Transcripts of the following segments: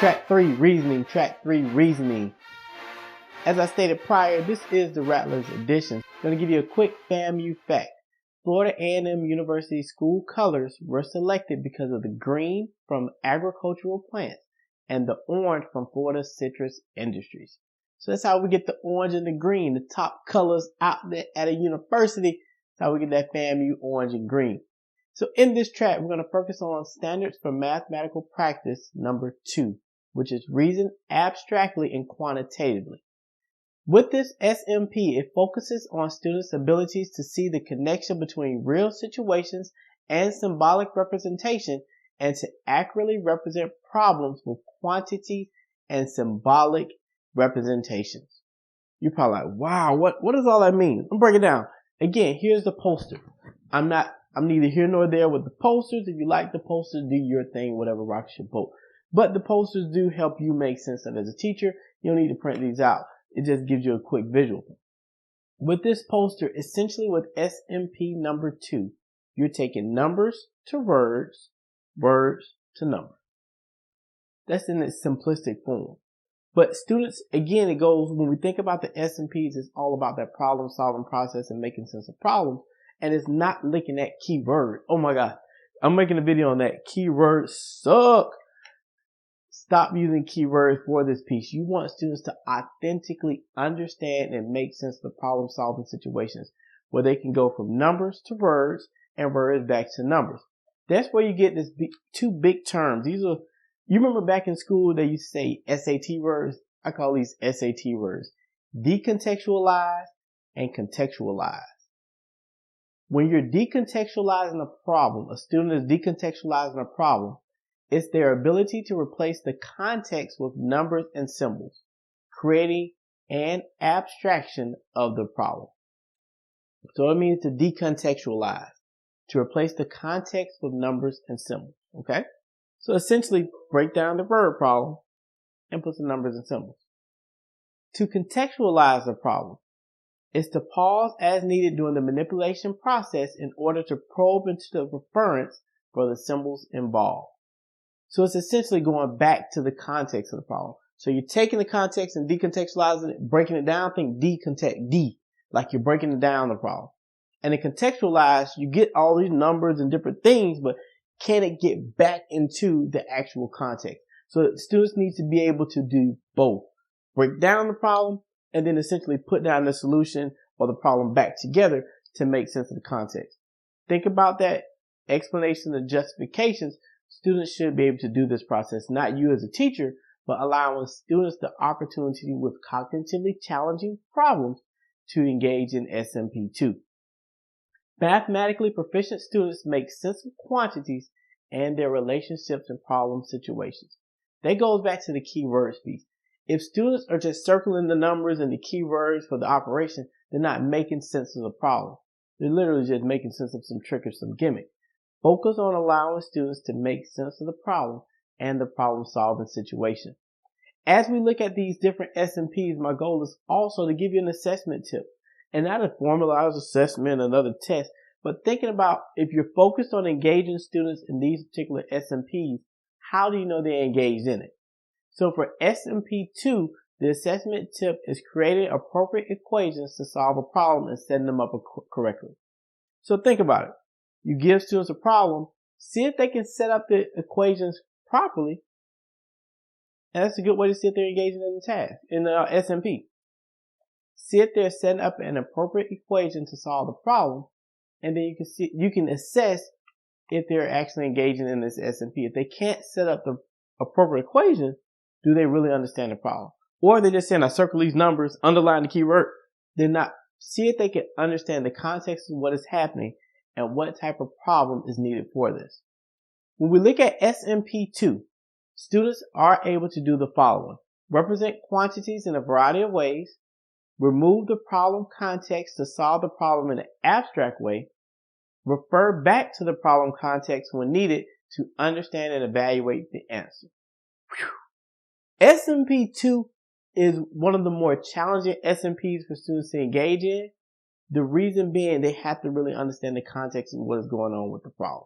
Track 3, reasoning. Track 3, reasoning. As I stated prior, this is the Rattlers edition. I'm going to give you a quick FAMU fact. Florida A&M University school colors were selected because of the green from agricultural plants and the orange from Florida citrus industries. So that's how we get the orange and the green, the top colors out there at a university. That's how we get that FAMU orange and green. So in this track, we're going to focus on standards for mathematical practice number 2, which is reason abstractly and quantitatively. With this SMP, it focuses on students' abilities to see the connection between real situations and symbolic representation and to accurately represent problems with quantity and symbolic representations. You're probably like, wow, what does all that mean? I'll break it down. Again, here's the poster. I'm neither here nor there with the posters. If you like the posters, do your thing, whatever rocks your boat. But the posters do help you make sense of it. As a teacher, you don't need to print these out. It just gives you a quick visual. With this poster, essentially with SMP number 2, you're taking numbers to words, words to numbers. That's in its simplistic form. But students, again, it goes, when we think about the SMPs, it's all about that problem solving process and making sense of problems. And it's not looking at keywords. Oh my God. I'm making a video on that. Keywords suck. Stop using keywords for this piece. You want students to authentically understand and make sense of the problem solving situations where they can go from numbers to words and words back to numbers. That's where you get this two big terms. These are, you remember back in school they used to say SAT words? I call these SAT words. Decontextualize and contextualize. When you're decontextualizing a problem, a student is decontextualizing a problem, it's their ability to replace the context with numbers and symbols, creating an abstraction of the problem. So it means to decontextualize, to replace the context with numbers and symbols. Okay? So essentially break down the verb problem and put some numbers and symbols. To contextualize the problem is to pause as needed during the manipulation process in order to probe into the reference for the symbols involved. So it's essentially going back to the context of the problem. So you're taking the context and decontextualizing it, breaking it down. Think D, like you're breaking it down the problem. And in contextualize, you get all these numbers and different things, but can it get back into the actual context? So students need to be able to do both. Break down the problem and then essentially put down the solution or the problem back together to make sense of the context. Think about that explanation and justifications. Students should be able to do this process, not you as a teacher, but allowing students the opportunity with cognitively challenging problems to engage in SMP2. Mathematically proficient students make sense of quantities and their relationships in problem situations. That goes back to the keywords piece. If students are just circling the numbers and the keywords for the operation, they're not making sense of the problem. They're literally just making sense of some trick or some gimmick. Focus on allowing students to make sense of the problem and the problem solving situation. As we look at these different SMPs, my goal is also to give you an assessment tip. And not a formalized assessment, another test, but thinking about if you're focused on engaging students in these particular SMPs, how do you know they're engaged in it? So for SMP2, the assessment tip is creating appropriate equations to solve a problem and setting them up correctly. So think about it. You give students a problem, see if they can set up the equations properly. And that's a good way to see if they're engaging in the task, in the SMP. See if they're setting up an appropriate equation to solve the problem. And then you can assess if they're actually engaging in this SMP. If they can't set up the appropriate equation, do they really understand the problem? Or they're just saying, I circle these numbers, underline the keyword. They're not. See if they can understand the context of what is happening and what type of problem is needed for this. When we look at SMP2, students are able to do the following. Represent quantities in a variety of ways. Remove the problem context to solve the problem in an abstract way. Refer back to the problem context when needed to understand and evaluate the answer. SMP2 is one of the more challenging SMPs for students to engage in. The reason being they have to really understand the context of what is going on with the problem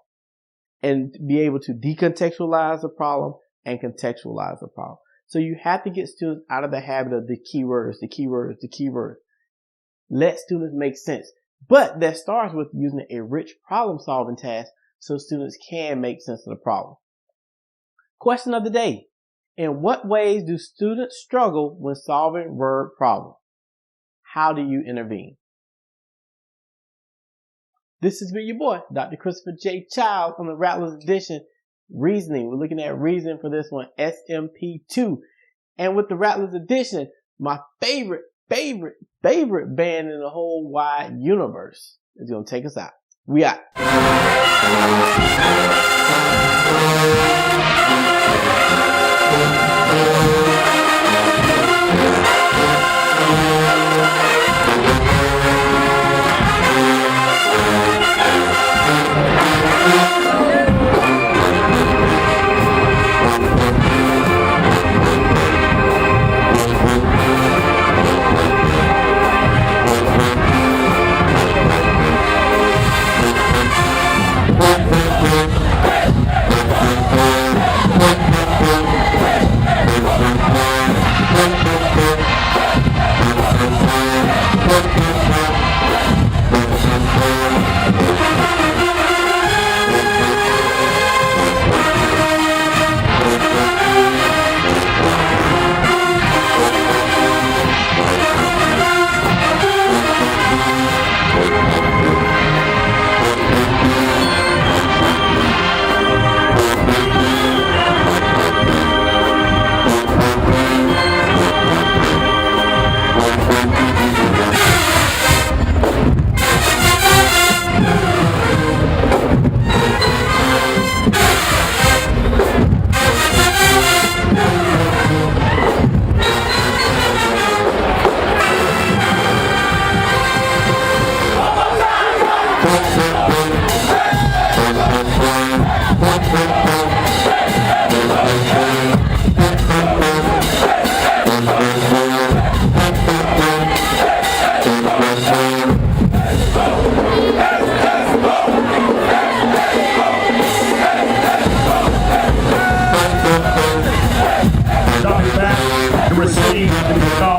and be able to decontextualize the problem and contextualize the problem. So you have to get students out of the habit of the keywords. Let students make sense. But that starts with using a rich problem-solving task so students can make sense of the problem. Question of the day. In what ways do students struggle when solving word problems? How do you intervene? This has been your boy, Dr. Christopher J. Child on the Rattlers edition, Reasoning. We're looking at reasoning for this one, SMP2. And with the Rattlers edition, my favorite band in the whole wide universe is going to take us out. We out. Receive the call.